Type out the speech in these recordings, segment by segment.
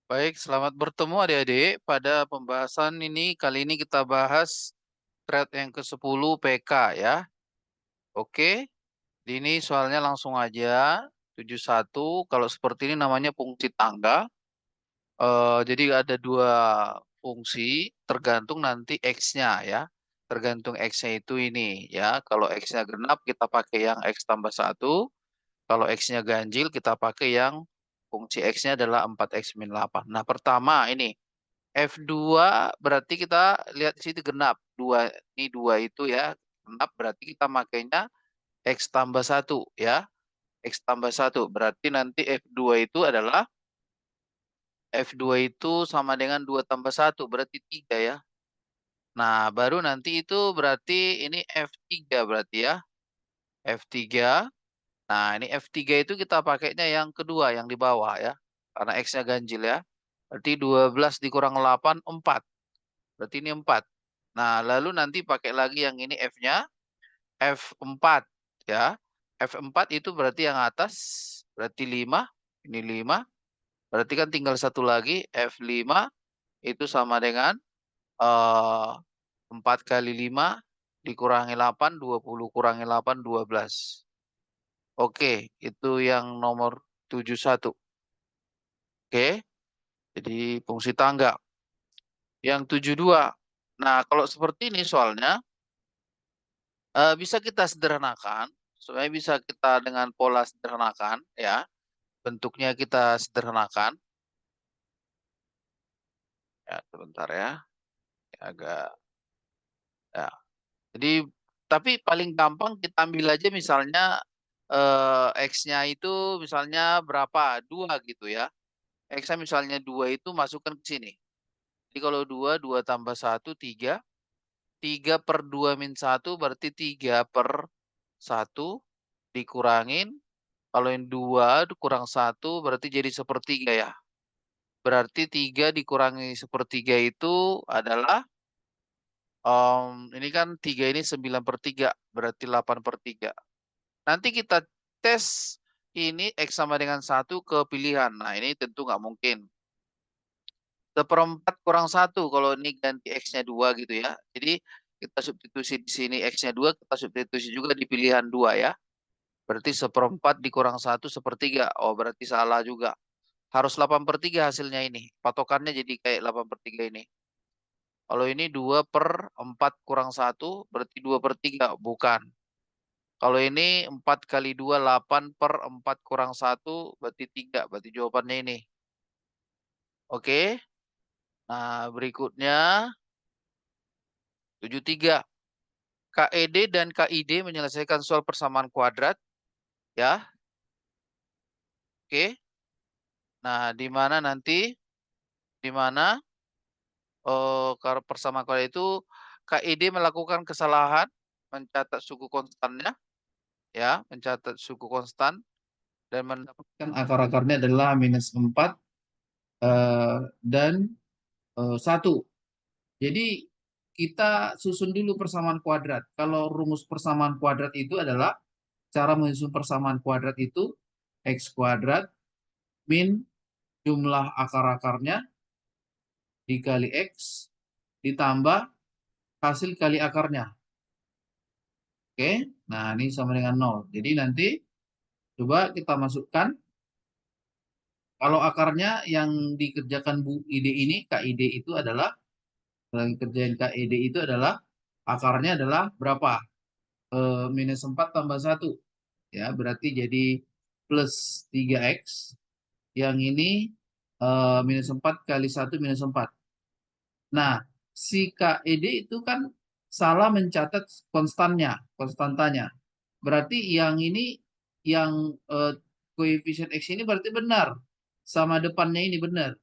Baik, selamat bertemu adik-adik. Pada pembahasan ini, kali ini kita bahas thread yang ke-10 PK ya. Oke, ini soalnya langsung aja. 71, kalau seperti ini namanya fungsi tangga. Jadi ada dua fungsi, tergantung nanti X-nya ya. Tergantung X-nya itu ini ya. Kalau X-nya genap, kita pakai yang X tambah 1. Kalau X-nya ganjil, kita pakai yang fungsi X-nya adalah 4X min 8. Nah, pertama ini. F2 berarti kita lihat di situ genap. Ini 2 itu ya. Genap berarti kita makainya X tambah 1 ya. X tambah 1. Berarti nanti F2 itu adalah F2 itu sama dengan 2 tambah 1. Berarti 3 ya. Nah, baru nanti itu berarti ini F3 berarti ya. F3. Nah, ini F3 itu kita pakainya yang kedua, yang di bawah ya. Karena X-nya ganjil ya. Berarti 12 dikurang 8, 4. Berarti ini 4. Nah, lalu nanti pakai lagi yang ini F-nya, F4 ya. F4 itu berarti yang atas, berarti 5, ini 5. Berarti kan tinggal satu lagi, F5 itu sama dengan 4 kali 5 dikurangi 8, 20 kurangi 8, 12. Oke, itu yang nomor 71. Oke, jadi fungsi tangga. Yang 72. Nah, kalau seperti ini soalnya, bisa kita sederhanakan, supaya bisa kita dengan pola sederhanakan ya, bentuknya kita sederhanakan. Ya, sebentar ya, agak ya. Jadi tapi paling gampang kita ambil aja misalnya X-nya itu misalnya berapa? 2 gitu ya. X-nya misalnya 2 itu masukkan ke sini. Jadi kalau 2, 2 tambah 1, 3. 3 per 2 min 1 berarti 3 per 1 dikurangin. Kalau yang 2 kurang 1 berarti jadi sepertiga ya. Berarti 3 dikurangi sepertiga itu adalah, ini kan 3 ini 9/3, berarti 8/3. Nanti kita tes ini X sama dengan 1 ke pilihan. Nah, ini tentu nggak mungkin. Seperempat kurang 1 kalau ini ganti X-nya 2 gitu ya. Jadi kita substitusi di sini X-nya 2, kita substitusi juga di pilihan 2 ya. Berarti seperempat dikurang 1 sepertiga. Oh, berarti salah juga. Harus 8/3 hasilnya ini. Patokannya jadi kayak 8/3 ini. Kalau ini 2/4 kurang 1 berarti 2/3. Bukan. Kalau ini 4 kali 2, 8/4 kurang 1 berarti 3. Berarti jawabannya ini. Oke. Nah, berikutnya 73. KED dan KID menyelesaikan soal persamaan kuadrat. Ya. Oke. Nah, di mana nanti? Di mana kalau persamaan kuadrat itu KID melakukan kesalahan mencatat suku konstannya. Ya, mencatat suku konstan dan mendapatkan akar-akarnya adalah -4 dan 1. Jadi kita susun dulu persamaan kuadrat. Kalau rumus persamaan kuadrat itu adalah cara menyusun persamaan kuadrat itu X kuadrat min jumlah akar-akarnya dikali X ditambah hasil kali akarnya. Oke, nah ini sama dengan 0. Jadi nanti coba kita masukkan. Kalau akarnya yang dikerjakan Bu Ide ini, KID itu adalah, yang kerjain KID itu adalah, akarnya adalah berapa? -4 tambah 1. Ya, berarti jadi plus 3X. Yang ini -4 kali 1 -4. Nah, si KID itu kan salah mencatat konstantanya. Berarti yang ini, yang koefisien X ini berarti benar. Sama depannya ini benar.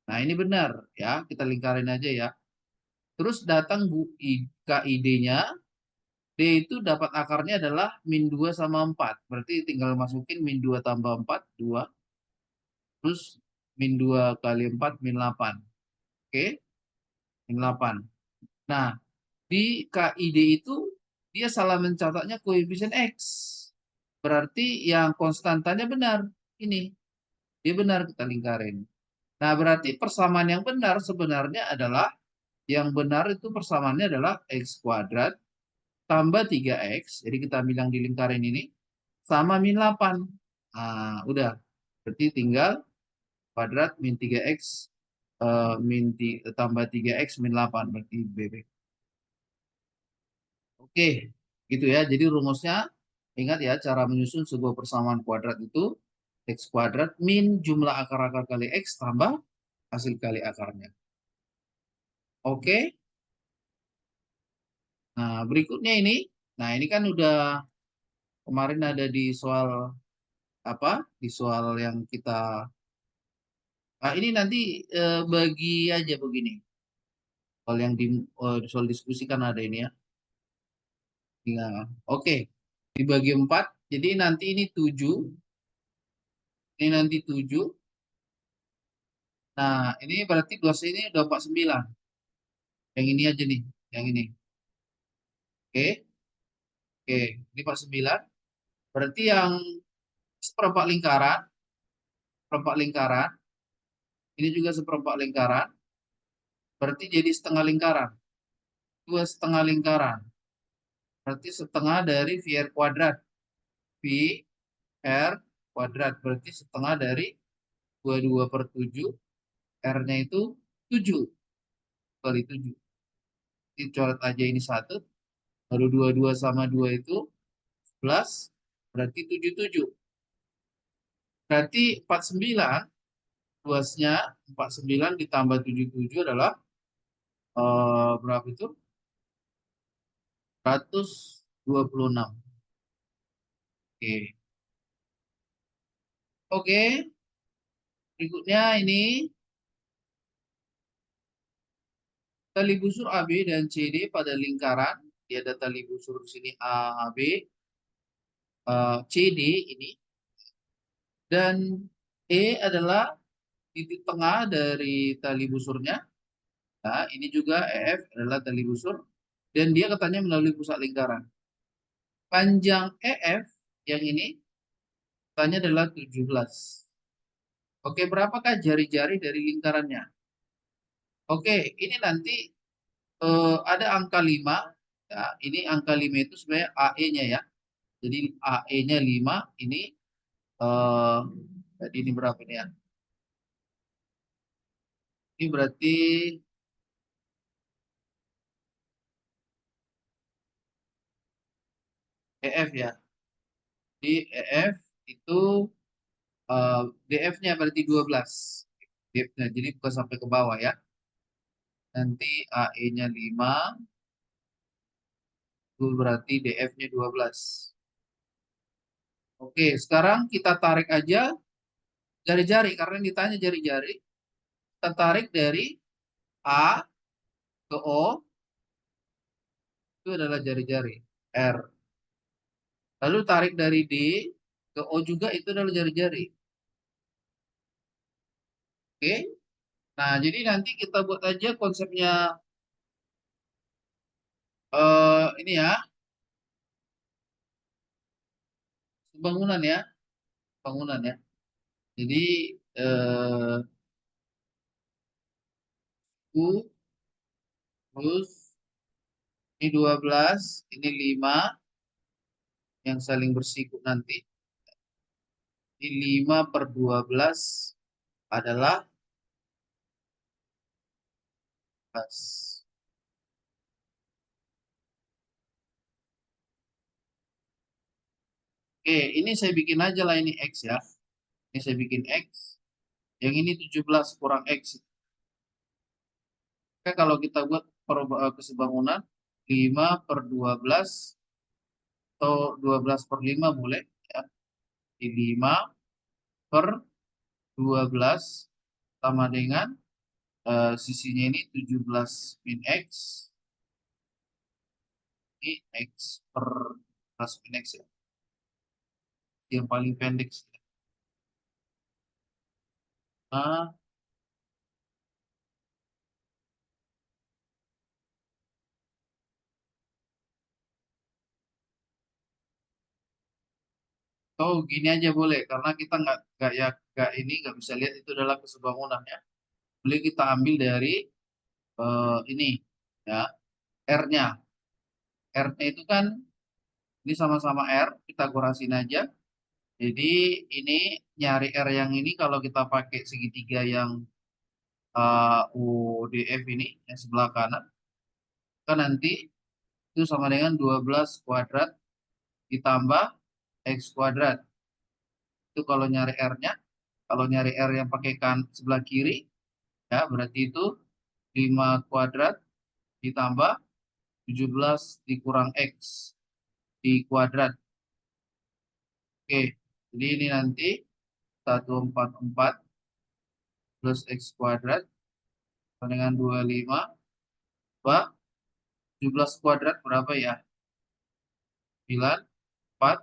Nah, ini benar ya, kita lingkarin aja ya. Terus datang KID-nya, D itu dapat akarnya adalah -2 sama 4. Berarti tinggal masukin -2 tambah 4, 2. Terus -2 kali 4, -8. Oke, -8. Nah, di KID itu dia salah mencatatnya koefisien X. Berarti yang konstantanya benar. Ini, dia benar, kita lingkarin. Nah, berarti persamaan yang benar sebenarnya adalah, yang benar itu persamaannya adalah X kuadrat tambah 3X. Jadi kita bilang di lingkaran ini sama min 8. Nah, udah. Berarti tinggal kuadrat min 3X tambah 3X min 8. Berarti BB. Oke, gitu ya. Jadi rumusnya, ingat ya, cara menyusun sebuah persamaan kuadrat itu X kuadrat min jumlah akar-akar kali X tambah hasil kali akarnya. Oke, nah berikutnya ini. Nah ini kan udah kemarin ada di soal apa? Di soal yang kita. Nah ini nanti bagi aja begini. Soal yang soal diskusi kan ada ini ya. Ya, oke, dibagi 4. Jadi nanti ini 7. Ini nanti 7. Nah, ini berarti 2 sini udah 49. Yang ini aja nih, yang ini. Oke, oke. Ini 49. Berarti yang seperempat lingkaran, seperempat lingkaran, ini juga seperempat lingkaran. Berarti jadi setengah lingkaran. Dua setengah lingkaran. Berarti setengah dari VR kuadrat. VR kuadrat. Berarti setengah dari 22/7. R-nya itu 7 kali 7. Dicoret aja ini 1. Baru 22 sama 2 itu 11. Berarti 77. Berarti 49. Luasnya 49 ditambah 77 adalah berapa itu? 126. Oke. Oke, berikutnya ini tali busur AB dan CD pada lingkaran. Dia ada tali busur di sini AB, CD ini, dan E adalah titik tengah dari tali busurnya. Nah, ini juga EF adalah tali busur dan dia katanya melalui pusat lingkaran. Panjang EF yang ini katanya adalah 17. Oke, berapakah jari-jari dari lingkarannya? Oke, ini nanti ada angka 5. Ya, ini angka 5 itu sebenarnya AE-nya ya. Jadi AE-nya 5, ini eh jadi ini berapa nih ya? Ini berarti EF ya. Di EF itu DF-nya berarti 12. DF-nya, jadi bukan sampai ke bawah ya. Nanti AE-nya 5, itu berarti DF-nya 12. Oke, sekarang kita tarik aja jari-jari, karena ditanya jari-jari. Kita tarik dari A ke O, itu adalah jari-jari R. Lalu tarik dari D ke O juga, itu adalah jari-jari. Oke. Nah, jadi nanti kita buat aja konsepnya ini ya, bangunan ya, bangunan ya. Jadi eh, U terus ini 12, ini 5 yang saling bersikut nanti. Ini 5/12 adalah 12. Oke, ini saya bikin aja lah ini X ya. Ini saya bikin X. Yang ini 17 kurang X. Oke, kalau kita buat kesebangunan 5/12 atau 12/5 boleh ya. Di 5/12 sama dengan sisinya ini 17 min X. Ini X per plus min X ya. Yang paling pendek. Nah, oh gini aja boleh karena kita nggak ya Nggak, ini nggak bisa lihat itu adalah kesebangunannya. Boleh kita ambil dari ini ya, R-nya. R-nya itu kan ini sama-sama R, kita kurasin aja. Jadi ini nyari R yang ini kalau kita pakai segitiga yang UDF ini yang sebelah kanan, kan nanti itu sama dengan 12 kuadrat ditambah X kuadrat. Itu kalau nyari R-nya. Kalau nyari R yang pakai kan sebelah kiri, ya berarti itu 5 kuadrat ditambah 17 dikurang X di kuadrat. Oke, jadi ini nanti 144 plus X kuadrat sama dengan 25. Coba 17 kuadrat berapa ya? 9, 4,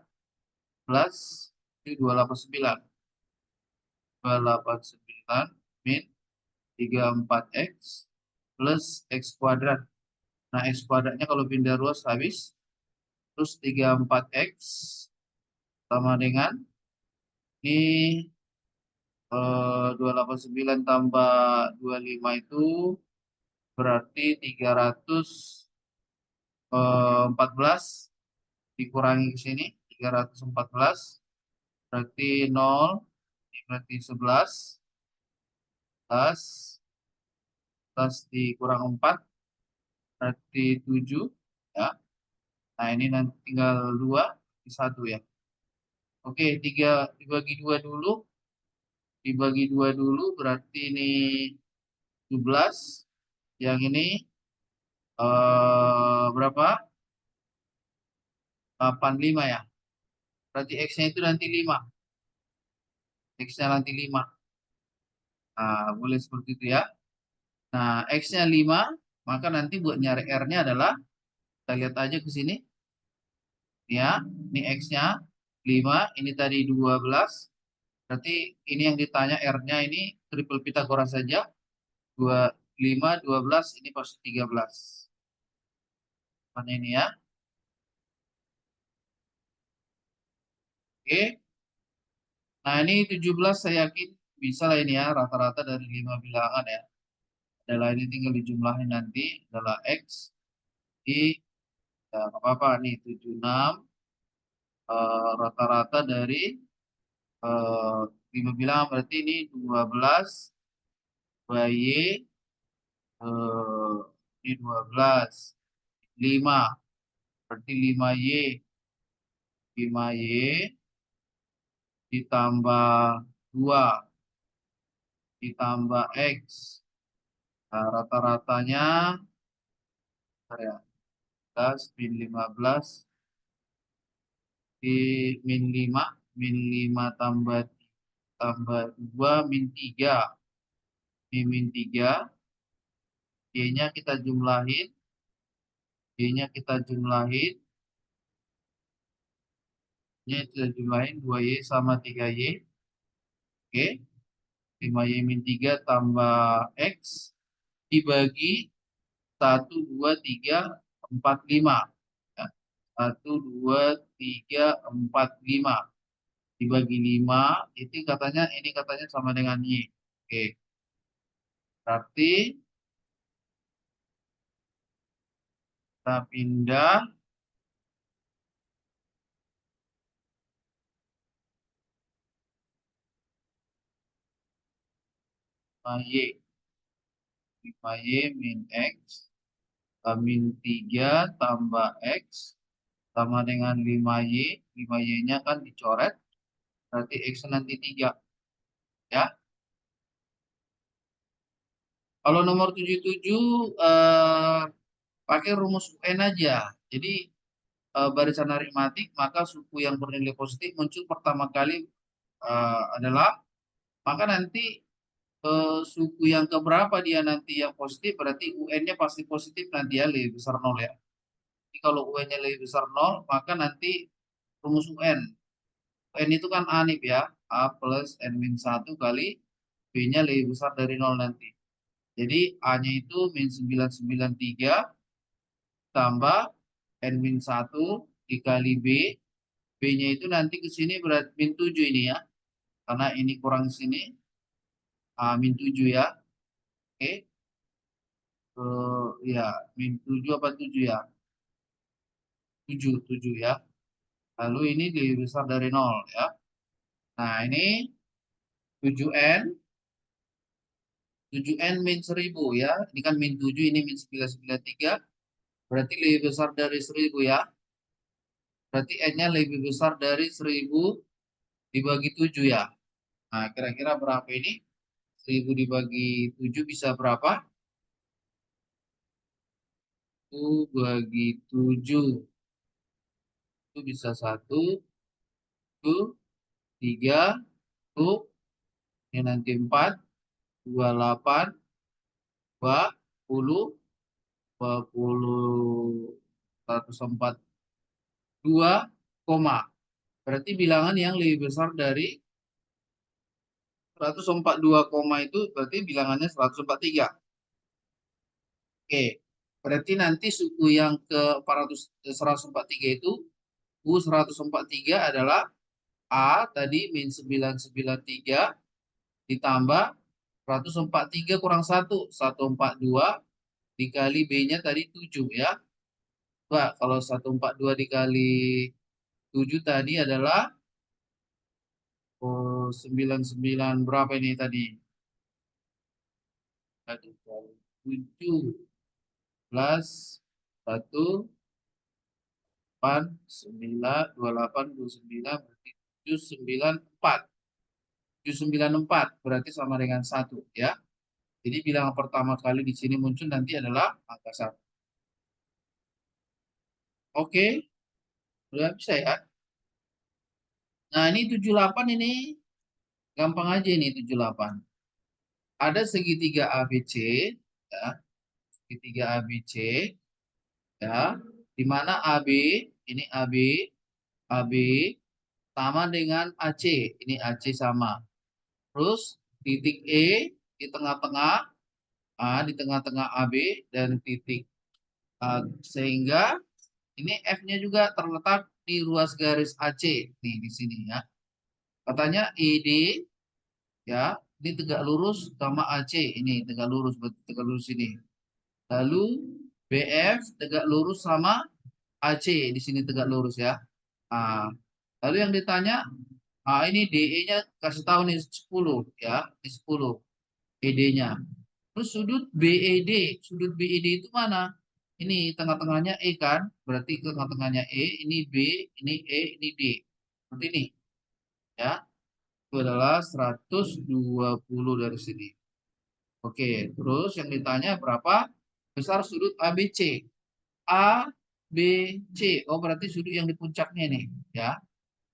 plus ini 289. 289 min 34X plus X kuadrat. Nah, X kuadratnya kalau pindah ruas habis. Terus 34X sama dengan ini 289 tambah 25 itu berarti 314 dikurangi ke sini 314 berarti 0, ini berarti 11 plus dikurang 4 berarti 7 ya. Nah, ini nanti tinggal 2 di 1 ya. Oke, 3 dibagi 2 dulu. Dibagi 2 dulu berarti ini 17. Yang ini berapa? 85 ya. Berarti X-nya itu nanti 5. X-nya nanti 5. Nah, boleh seperti itu ya. Nah, X-nya 5, maka nanti buat nyari R-nya adalah, kita lihat aja ke sini. Ya, ini X-nya 5, ini tadi 12. Berarti ini yang ditanya R-nya ini triple Pitagoras saja. 25, 12, ini pasti 13. Mana ini ya. Oke. Nah, ini 17 saya yakin bisa lah ini ya, rata-rata dari 5 bilangan ya. Adalah ini tinggal dijumlahin nanti, adalah X di, ya nggak apa-apa nih, 76 rata-rata dari eh, 5 bilangan, berarti ini 12, 2Y, eh, ini 12, 5, berarti 5Y, 5Y ditambah 2, ditambah X. Nah, rata-ratanya, bentar ya, 15, min 15, di min 5 tambah 2 min 3. Ini min 3, Y-nya kita jumlahin, Y-nya kita jumlahin, Y-nya kita jumlahin 2Y sama 3Y. Oke, 5Y min 3 tambah X dibagi 1, 2, 3, 4, 5. Ya. 1, 2, 3, 4, 5. Dibagi 5, itu katanya, ini katanya sama dengan Y. Oke, berarti kita pindah Y. 5Y min X min 3 tambah X sama dengan 5Y. 5Y-nya kan dicoret, berarti X nanti 3. Ya. Kalau nomor 77 pakai rumus UN aja. Jadi barisan aritmatik, maka suku yang bernilai positif muncul pertama kali adalah, maka nanti suku yang keberapa dia nanti yang positif, berarti UN-nya pasti positif nanti ya, lebih besar 0 ya. Jadi kalau UN-nya lebih besar 0, maka nanti rumus UN. UN itu kan A nih ya, A plus N-1 kali B-nya lebih besar dari 0 nanti. Jadi A-nya itu min 993 tambah N-1 dikali B. B-nya itu nanti ke sini berarti min 7 ini ya. Karena ini kurang sini. Min 7 ya. Oke. Ya, min 7 apa 7 ya? 7 ya. Lalu ini lebih besar dari 0 ya. Nah, ini 7N. 7N min 1000 ya. Ini kan min 7, ini min 993. Berarti lebih besar dari 1000 ya. Berarti N-nya lebih besar dari 1000 dibagi 7 ya. Nah, kira-kira berapa ini? 1000 dibagi 7 bisa berapa? 1 bagi 7. Itu bisa 1, 2, 3, tuh. Ini nanti 4, 28, 20, 20, 142, koma. Berarti bilangan yang lebih besar dari 142 koma itu berarti bilangannya 143. Oke, berarti nanti suku yang ke 143 itu U143 adalah A tadi min 993 ditambah 143 kurang 1, 142 dikali B-nya tadi 7 ya. Coba kalau 142 dikali 7 tadi adalah 99 berapa ini tadi? 7 plus 1 8 9 28 29 berarti 794. 794 berarti sama dengan 1 ya. Jadi bilangan pertama kali di sini muncul nanti adalah angka 1. Oke, udah bisa ya. Nah, ini 78 ini gampang aja ini 78. Ada segitiga ABC ya, segitiga ABC ya, di mana AB ini AB sama dengan AC. Ini AC sama. Terus titik E di tengah-tengah di tengah-tengah AB dan titik A, sehingga ini F-nya juga terletak di ruas garis AC nih di sini ya. Katanya ED ya, ini tegak lurus sama AC, ini tegak lurus, tegak lurus ini. Lalu BF tegak lurus sama AC, di sini tegak lurus ya. Nah, lalu yang ditanya, ini DE-nya kasih tahu nih 10 ya, ini 10 ED-nya. Terus sudut BED itu mana? Ini tengah-tengahnya E kan, berarti tengah-tengahnya E, ini B, ini E, ini D. Seperti ini ya. Itu adalah 120 dari sini. Oke, terus yang ditanya berapa besar sudut ABC? A, B, C. Oh, berarti sudut yang di puncaknya nih, ya.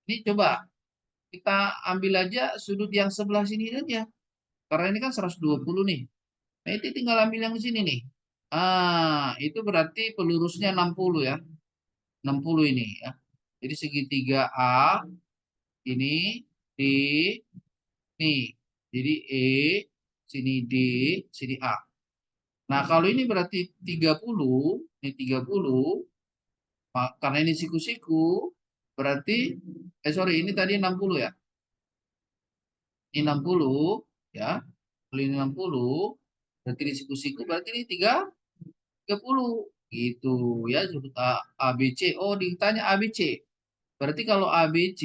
Ini coba kita ambil aja sudut yang sebelah sini aja. Karena ini kan 120 nih. Nah, itu tinggal ambil yang di sini nih. Itu berarti pelurusnya 60 ya. 60 ini ya. Jadi segitiga A ini D nih. Jadi E, sini D, sini A. Nah, kalau ini berarti 30, ini 30, karena ini siku-siku, berarti, sorry, ini tadi 60 ya. Ini 60, ya. Kalau ini 60, berarti ini siku-siku, berarti ini 30. Gitu, ya. Sudut ABC. Oh, ditanya ABC. Berarti kalau ABC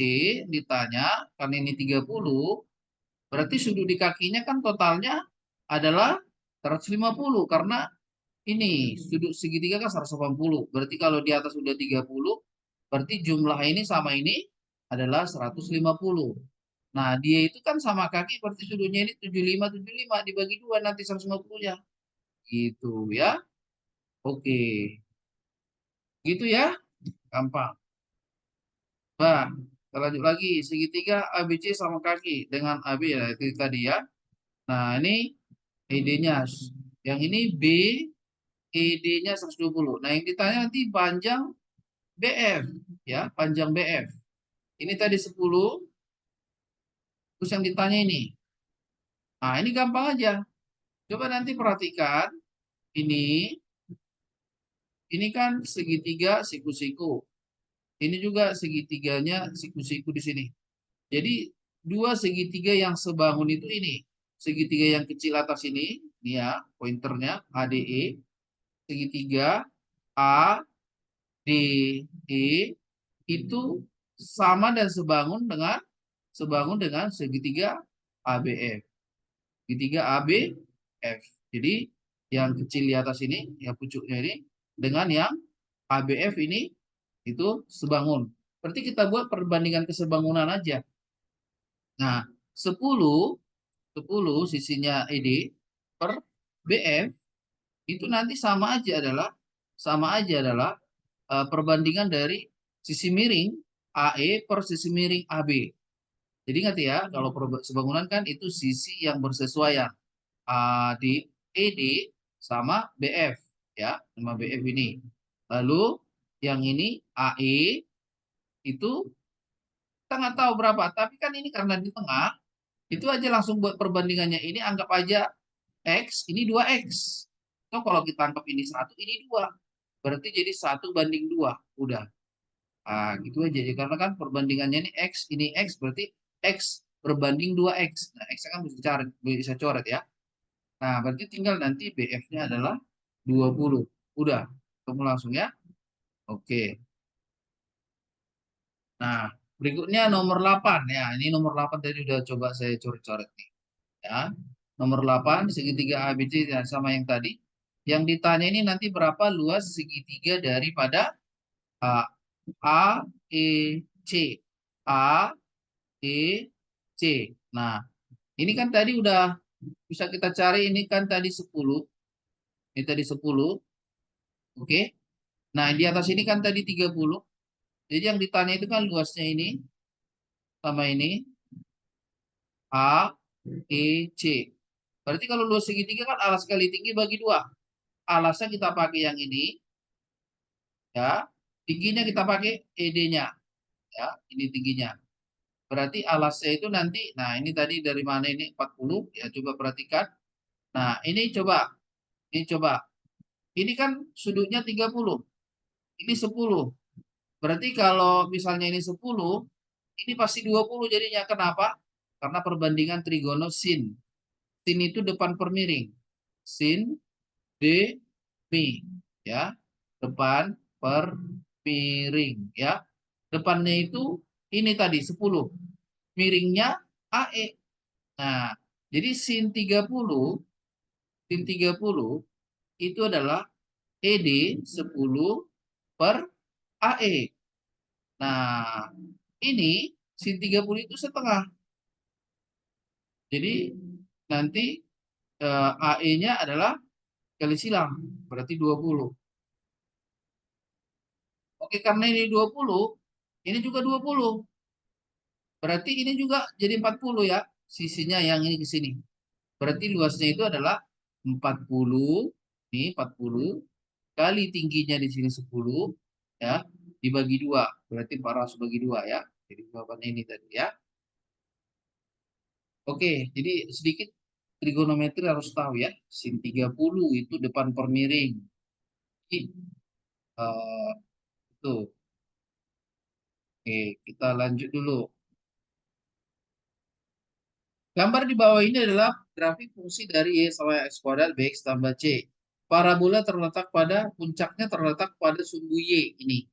ditanya, karena ini 30, berarti sudut di kakinya kan totalnya adalah 150, karena ini sudut segitiga kan 180. Berarti kalau di atas sudah 30, berarti jumlah ini sama ini adalah 150. Nah, dia itu kan sama kaki, berarti sudutnya ini 75, 75 dibagi 2 nanti 150-nya. Gitu ya. Oke. Gitu ya. Gampang. Nah, kita lanjut lagi. Segitiga ABC sama kaki dengan AB ya, itu tadi ya. Nah, ini ED-nya. Yang ini B, ED-nya 120. Nah, yang ditanya nanti panjang BF ya, panjang BF. Ini tadi 10, terus yang ditanya ini. Nah, ini gampang aja. Coba nanti perhatikan ini kan segitiga siku-siku. Ini juga segitiganya siku-siku di sini. Jadi dua segitiga yang sebangun itu ini. Segitiga yang kecil atas ini ya, pointernya ADE. Segitiga ADE itu sama dan sebangun dengan segitiga ABF. Segitiga ABF. Jadi yang kecil di atas ini, yang pucuknya ini dengan yang ABF ini itu sebangun. Berarti kita buat perbandingan kesebangunan aja. Nah, 10 sisinya ED per BF itu nanti sama aja adalah perbandingan dari sisi miring AE per sisi miring AB. Jadi ingat ya, kalau sebangunan kan itu sisi yang bersesuaian di ED sama BF ya, sama BF ini. Lalu yang ini AE itu kita nggak tahu berapa, tapi kan ini karena di tengah, itu aja langsung buat perbandingannya. Ini anggap aja X, ini 2X. So, kalau kita anggap ini 1, ini 2. Berarti jadi 1:2. Udah. Gitu aja. Karena kan perbandingannya ini X, berarti X berbanding 2X. Nah, X kan bisa coret ya. Nah, berarti tinggal nanti BF-nya adalah 20. Udah. Ketemu langsung ya. Oke. Nah, berikutnya nomor 8. Ya, ini nomor 8 tadi udah coba saya coret-coret nih. Ya. Nomor 8 segitiga ABC ya, sama yang tadi. Yang ditanya ini nanti berapa luas segitiga daripada A, A, E, C. A, E, C. Nah, ini kan tadi udah bisa kita cari, ini kan tadi 10. Ini tadi 10. Oke. Nah, di atas ini kan tadi 30. Jadi yang ditanya itu kan luasnya ini sama ini A, E, C. Berarti kalau luas segitiga kan alas kali tinggi bagi 2. Alasnya kita pakai yang ini ya. Tingginya kita pakai ED-nya ya. Ini tingginya. Berarti alasnya itu nanti, nah ini tadi dari mana ini 40 ya, coba perhatikan. Nah, ini coba. Ini kan sudutnya 30. Ini 10. Berarti kalau misalnya ini 10, ini pasti 20 jadinya. Kenapa? Karena perbandingan trigono sin. Sin itu depan per miring. Sin D mi ya. Depan per miring ya. Depannya itu ini tadi 10. Miringnya AE. Nah, jadi sin 30 itu adalah ED 10 per AE. Nah, ini sin 30 itu setengah. Jadi nanti AE-nya adalah kali silang, berarti 20. Oke, karena ini 20, ini juga 20. Berarti ini juga jadi 40 ya, sisinya yang ini ke sini. Berarti luasnya itu adalah 40, ini 40, kali tingginya di sini 10, ya, dibagi 2. Berarti 400 bagi 2 ya. Jadi jawabannya ini tadi ya. Oke, jadi sedikit trigonometri harus tahu ya. Sin 30 itu depan per miring. Jadi, eh, itu. Oke, kita lanjut dulu. Gambar di bawah ini adalah grafik fungsi dari Y sama X kuadrat BX tambah C. Parabola terletak pada, puncaknya terletak pada sumbu Y ini.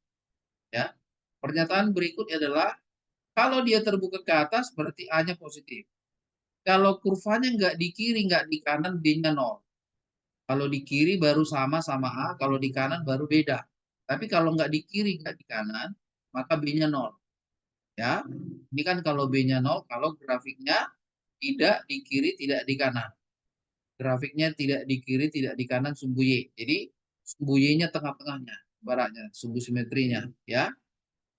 Ya. Pernyataan berikut adalah, kalau dia terbuka ke atas berarti A-nya positif. Kalau kurvanya nggak di kiri, nggak di kanan, B-nya 0. Kalau di kiri baru sama A, kalau di kanan baru beda. Tapi kalau nggak di kiri, nggak di kanan, maka B-nya 0. Ya, ini kan kalau B-nya 0, kalau grafiknya tidak di kiri, tidak di kanan. Grafiknya tidak di kiri, tidak di kanan sumbu Y. Jadi sumbu Y-nya tengah-tengahnya, baratnya, sumbu simetrinya. Ya,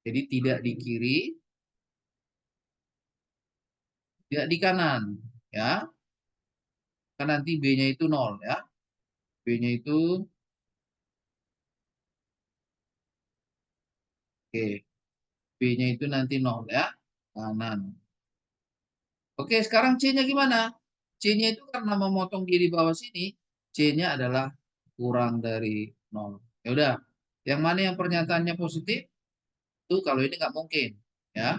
jadi tidak di kiri, tidak di kanan. Ya, kan nanti B-nya itu 0 ya. B-nya itu, oke, B-nya itu nanti 0 ya, kanan. Oke, sekarang C-nya gimana? C-nya itu karena memotong di bawah sini, C-nya adalah kurang dari 0. Ya udah, yang mana yang pernyataannya positif? Itu kalau ini nggak mungkin. Ya,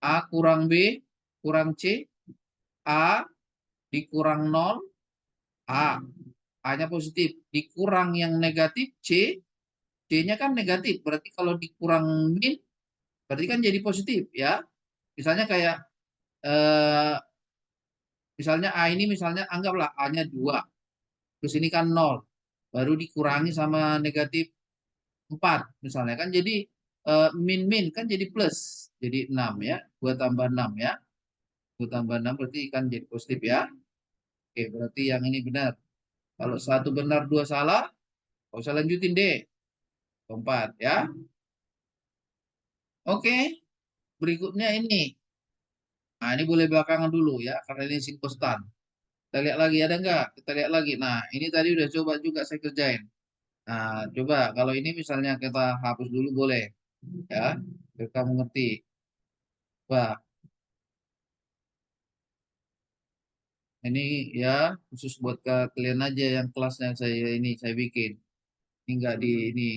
A kurang B kurang C, A dikurang 0, A. A-nya positif. Dikurang yang negatif, C. C-nya kan negatif. Berarti kalau dikurang min, berarti kan jadi positif ya. Misalnya kayak, misalnya A ini misalnya anggaplah A-nya 2. Terus ini kan 0. Baru dikurangi sama negatif 4. Misalnya kan jadi min-min kan jadi plus. Jadi 6 ya. 2 tambah 6 ya. 2 tambah 6 berarti kan jadi positif ya. Oke, berarti yang ini benar. Kalau satu benar, dua salah, nggak usah lanjutin deh. 4 ya. Oke, berikutnya ini. Nah, ini boleh belakangan dulu ya, karena ini sinkostan. Kita lihat lagi, ada nggak? Kita lihat lagi. Nah, ini tadi udah coba juga saya kerjain. Nah, coba kalau ini misalnya kita hapus dulu boleh. Ya, biar kamu ngerti. Coba, ini ya khusus buat ke kalian aja yang kelasnya saya bikin. Ini nggak di ini.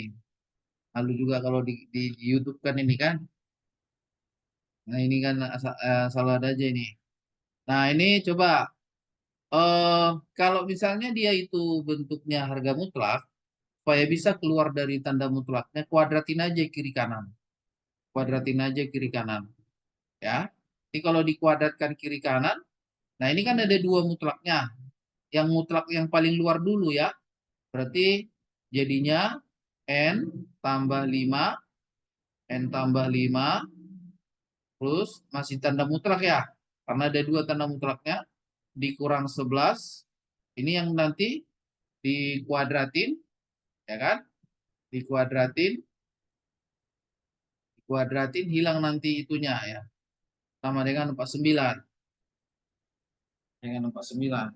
Lalu juga kalau di YouTube kan ini kan. Nah, ini kan salah ada aja ini. Nah, ini coba kalau misalnya dia itu bentuknya harga mutlak, supaya bisa keluar dari tanda mutlaknya, kuadratin aja kiri kanan. Kuadratin aja kiri kanan. Ya. Jadi kalau dikuadratkan kiri kanan, nah ini kan ada dua mutlaknya. Yang mutlak yang paling luar dulu ya. Berarti jadinya N tambah 5, N tambah 5, terus masih tanda mutlak ya. Karena ada dua tanda mutlaknya, dikurang 11. Ini yang nanti dikuadratin, ya kan? Dikuadratin, dikuadratin hilang nanti itunya ya. Sama dengan 49. Dengan 49.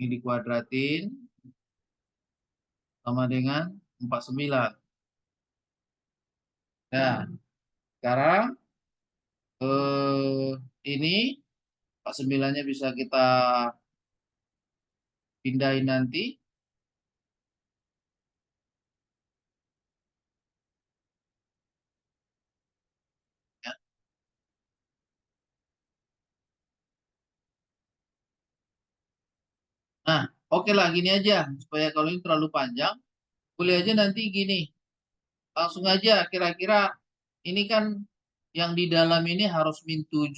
Ini dikuadratin sama dengan 49. Nah, sekarang ini 49-nya bisa kita pindahin nanti. Ya. Nah, oke lah gini aja. Supaya kalau ini terlalu panjang, boleh aja nanti gini. Langsung aja kira-kira ini kan yang di dalam ini harus min 7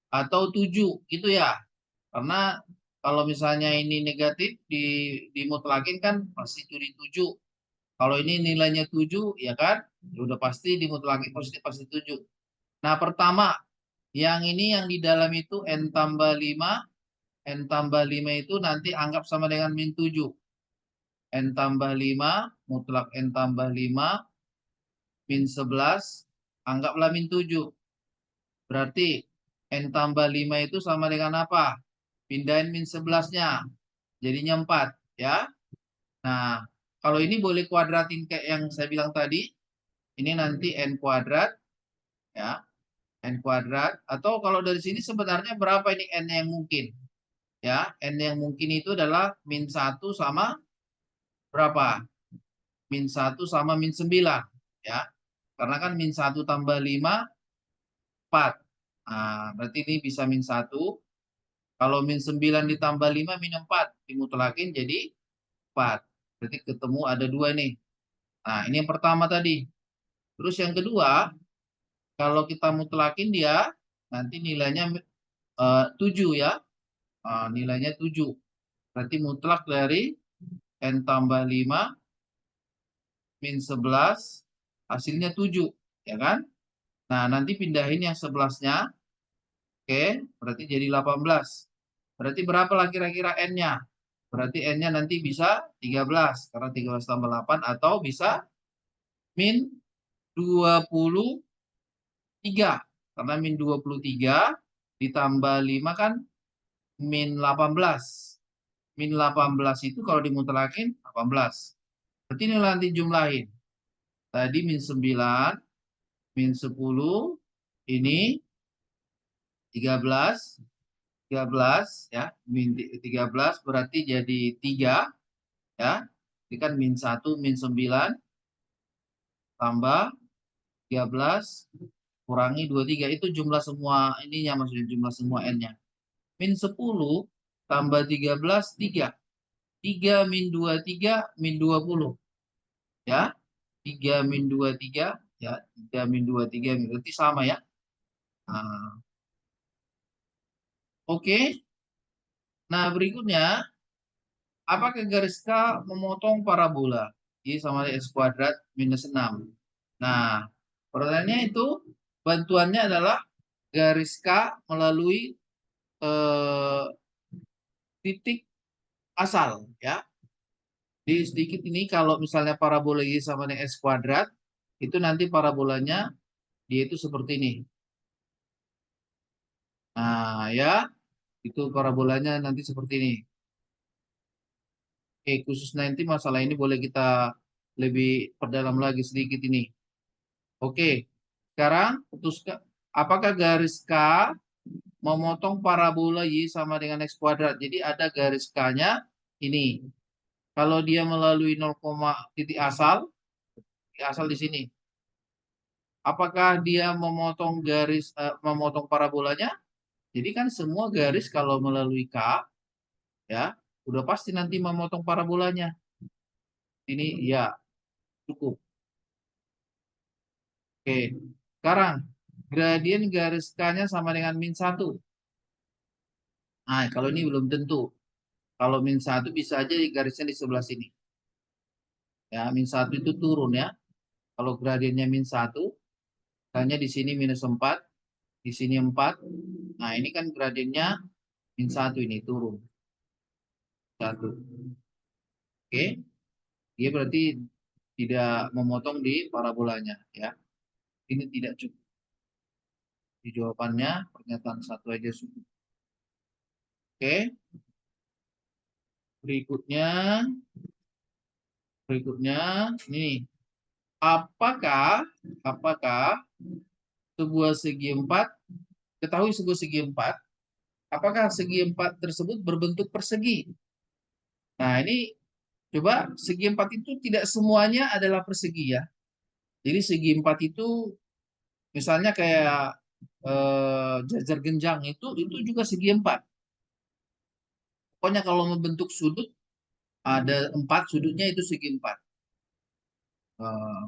atau 7 gitu ya. Karena kalau misalnya ini negatif dimutlakin kan pasti jadi 7. Kalau ini nilainya 7 ya kan, ya udah pasti dimutlakin positif pasti 7. Nah, pertama yang ini yang di dalam itu n tambah 5, n tambah 5 itu nanti anggap sama dengan min 7. N tambah 5, mutlak n tambah 5, min 11, anggaplah min 7. Berarti n tambah 5 itu sama dengan apa? Pindahin min 11-nya. Jadinya 4 ya. Nah, kalau ini boleh kuadratin kayak yang saya bilang tadi. Ini nanti n kuadrat ya. N kuadrat. Atau kalau dari sini sebenarnya berapa ini n yang mungkin? Ya, n yang mungkin itu adalah min 1 sama berapa? Min 1 sama min 9 ya. Karena kan min 1 tambah 5 4. Nah, berarti ini bisa min 1. Kalau min 9 ditambah 5 min 4 dimutlakin jadi 4. Berarti ketemu ada 2 nih. Nah, ini yang pertama tadi. Terus yang kedua, kalau kita mutlakin dia nanti nilainya 7 ya. Nilainya 7. Berarti mutlak dari n tambah 5 min 11 hasilnya 7 ya kan? Nah, nanti pindahin yang 11-nya. Oke, berarti jadi 18. Berarti berapa lah kira-kira n-nya? Berarti n-nya nanti bisa 13 karena 13 tambah 8 atau bisa min 23 karena min 23 ditambah 5 kan min 18. Min 18 itu kalau dimutlakin 18. Berarti ini nanti jumlahin. Tadi min 9, min 10, ini 13, 13 ya, min 13 berarti jadi 3 ya. Ini kan min 1, min 9 tambah 13 kurangi 23. Itu jumlah semua ininya, maksudnya jumlah semua N-nya. Min 10 tambah 13, 3. 3 min 23, min 20. Ya, 3 min 23, ya, 3 min 23, berarti sama ya. Nah, oke. Nah, berikutnya, apakah garis K memotong parabola? Y sama dengan X kuadrat minus 6. Nah, pertanyaannya itu, bantuannya adalah garis K melalui titik asal, ya. Di sedikit ini, kalau misalnya parabola Y sama dengan X kuadrat, itu nanti parabolanya dia itu seperti ini. Nah, ya, itu parabolanya nanti seperti ini. Oke, khusus nanti masalah ini boleh kita lebih perdalam lagi sedikit ini. Oke, sekarang putuskan apakah garis K memotong parabola Y sama dengan X kuadrat. Jadi ada garis K-nya ini. Kalau dia melalui 0, titik asal di sini. Apakah dia memotong parabolanya? Jadi kan semua garis kalau melalui K, ya, udah pasti nanti memotong parabolanya. Ini ya cukup. Oke. Sekarang gradien garis K-nya sama dengan min 1. Nah, kalau ini belum tentu. Kalau min 1 bisa aja garisnya di sebelah sini. Ya, min 1 itu turun ya. Kalau gradiennya min 1, hanya di sini minus 4, di sini 4. Nah, ini kan gradiennya min 1 ini turun. 1. Oke. Dia berarti tidak memotong di parabolanya ya. Ini tidak cukup. Di jawabannya pernyataan 1 aja cukup. Oke. Berikutnya ini. Apakah sebuah segi 4, ketahui sebuah segi 4, apakah segi 4 tersebut berbentuk persegi? Nah, ini coba, segi 4 itu tidak semuanya adalah persegi ya. Jadi segi 4 itu misalnya kayak jajar genjang itu juga segi 4. Pokoknya kalau membentuk sudut ada 4 sudutnya itu segi 4.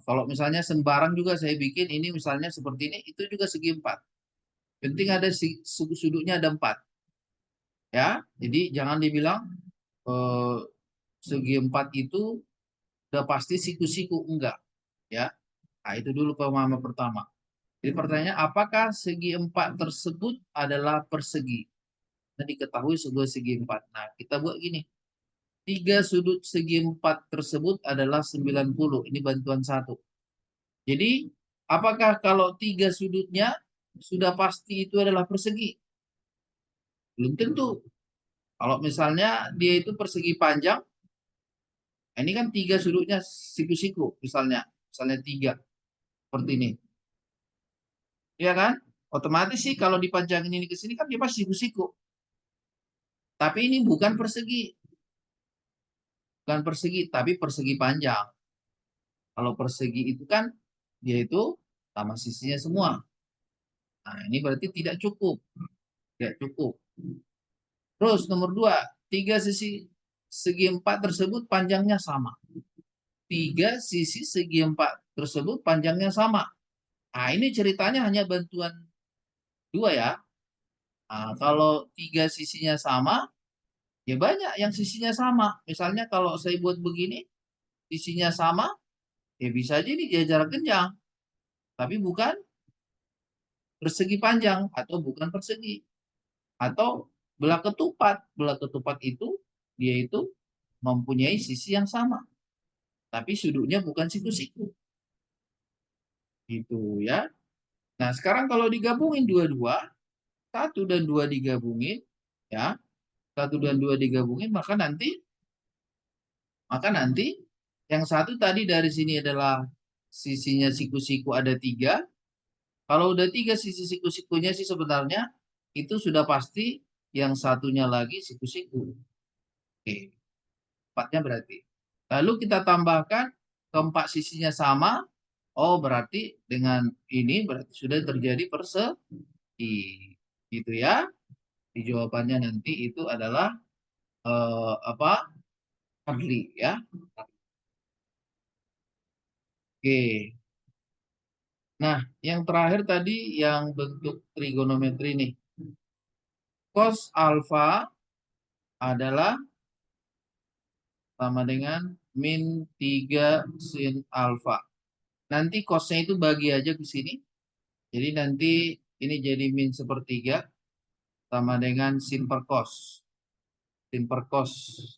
Kalau misalnya sembarang juga saya bikin ini misalnya seperti ini, itu juga segi 4. Penting ada sudutnya ada 4. Ya, jadi jangan dibilang eh, segi 4 itu udah pasti siku-siku, enggak ya. Nah, itu dulu pemahaman pertama. Jadi pertanyaannya, apakah segi 4 tersebut adalah persegi? Nah, diketahui sebuah segi 4. Nah, kita buat gini. 3 sudut segi 4 tersebut adalah 90. Ini bantuan 1. Jadi, apakah kalau 3 sudutnya sudah pasti itu adalah persegi? Belum tentu. Kalau misalnya dia itu persegi panjang, nah ini kan 3 sudutnya siku-siku, misalnya 3 seperti ini. Iya kan? Otomatis sih kalau dipanjangin ini ke sini kan dia pasti siku-siku. Tapi ini bukan persegi, tapi persegi panjang. Kalau persegi itu kan dia itu sama sisinya semua. Nah, ini berarti tidak cukup. Tidak cukup. Terus nomor 2, 3 sisi segi 4 tersebut panjangnya sama. 3 sisi segi 4 tersebut panjangnya sama. Nah, ini ceritanya hanya bantuan 2 ya. Nah, kalau 3 sisinya sama, ya banyak yang sisinya sama. Misalnya kalau saya buat begini, sisinya sama, ya bisa aja ini jajar kencang. Tapi bukan persegi panjang atau bukan persegi. Atau belah ketupat. Belah ketupat itu, dia itu mempunyai sisi yang sama. Tapi sudutnya bukan siku-siku. Gitu ya. Nah, sekarang kalau digabungin dua-dua, 1 dan 2 digabungin, ya, 1 dan 2 digabungin, maka nanti yang satu tadi dari sini adalah sisinya siku-siku ada 3. Kalau udah 3 sisi siku-sikunya sih sebenarnya itu sudah pasti yang satunya lagi siku-siku. Oke, 4-nya berarti. Lalu kita tambahkan keempat sisinya sama, Oh, berarti dengan ini berarti sudah terjadi persegi. Gitu ya. Di jawabannya nanti itu adalah apa? Fadli ya. Oke. Nah, yang terakhir tadi yang bentuk trigonometri nih. Cos alfa adalah sama dengan min 3 sin alfa. Nanti cosnya itu bagi aja ke sini. Jadi nanti ini jadi min sepertiga sama dengan sin per cos. Sin per cos.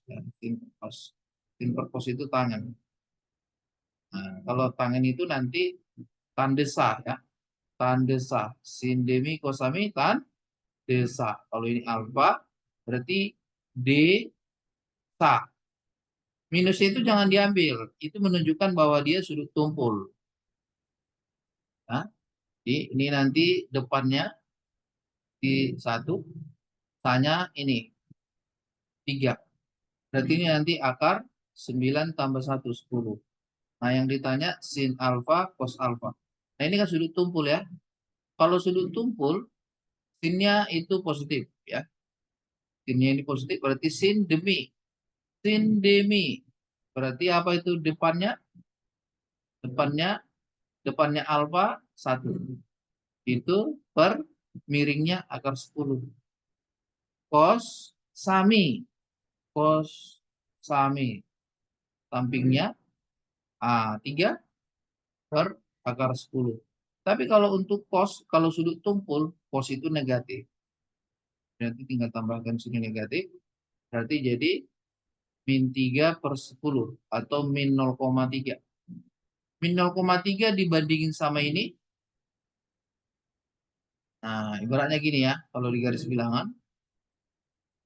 Ya, sin per cos. Sin per cos itu tangan. Nah, kalau tangan itu nanti tan desa ya. Tan desa. Sin demi kosami tan desa. Kalau ini alfa berarti d sa. Minusnya itu jangan diambil. Itu menunjukkan bahwa dia sudut tumpul. Nah, jadi ini nanti depannya di satu, tanya ini 3. Berarti ini nanti akar 9 tambah 1, 10. Nah, yang ditanya sin alfa, cos alfa. Nah, ini kan sudut tumpul ya. Kalau sudut tumpul, sinnya itu positif ya. Sinnya ini positif berarti sin demi. Sin demi. Berarti apa itu depannya? Depannya depannya alfa 1. Itu per miringnya akar 10. Cos sami. Cos sami. Sampingnya 3 per akar 10. Tapi kalau untuk cos, kalau sudut tumpul, cos itu negatif. Berarti tinggal tambahkan sini negatif. Berarti jadi min 3 per 10 atau min 0,3. Min 0,3 dibandingin sama ini. Nah, ibaratnya gini ya, kalau di garis bilangan.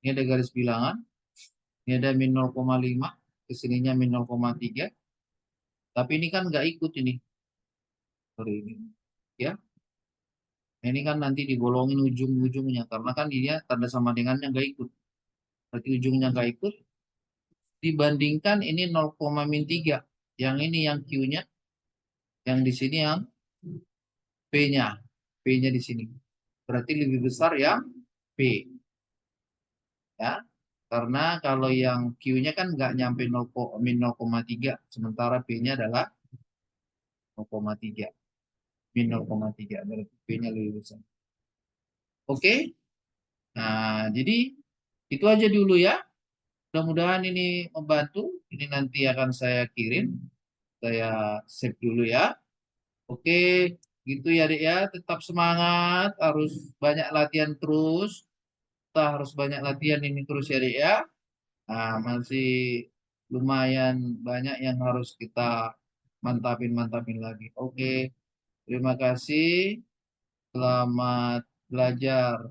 Ini ada garis bilangan. Ini ada min 0,5. Kesininya min 0,3. Tapi ini kan nggak ikut ini. Sorry, ini. Ya, ini kan nanti digolongin ujung-ujungnya. Karena kan dia tanda sama dengannya nggak ikut. Berarti ujungnya nggak ikut. Dibandingkan ini 0,3. Yang ini yang Q-nya. Yang di sini yang P-nya. P-nya di sini. Berarti lebih besar yang P. Ya. Karena kalau yang Q-nya kan nggak nyampe 0,3. Sementara P-nya adalah 0,3. Min 0,3. Berarti P-nya lebih besar. Oke. Nah, jadi itu aja dulu ya. Mudah-mudahan ini membantu. Ini nanti akan saya kirim. Saya save dulu ya. Oke, gitu ya Dek ya. Tetap semangat, harus banyak latihan terus. Kita harus banyak latihan ini terus ya Dek ya. Nah, masih lumayan banyak yang harus kita mantapin lagi. Oke, terima kasih. Selamat belajar.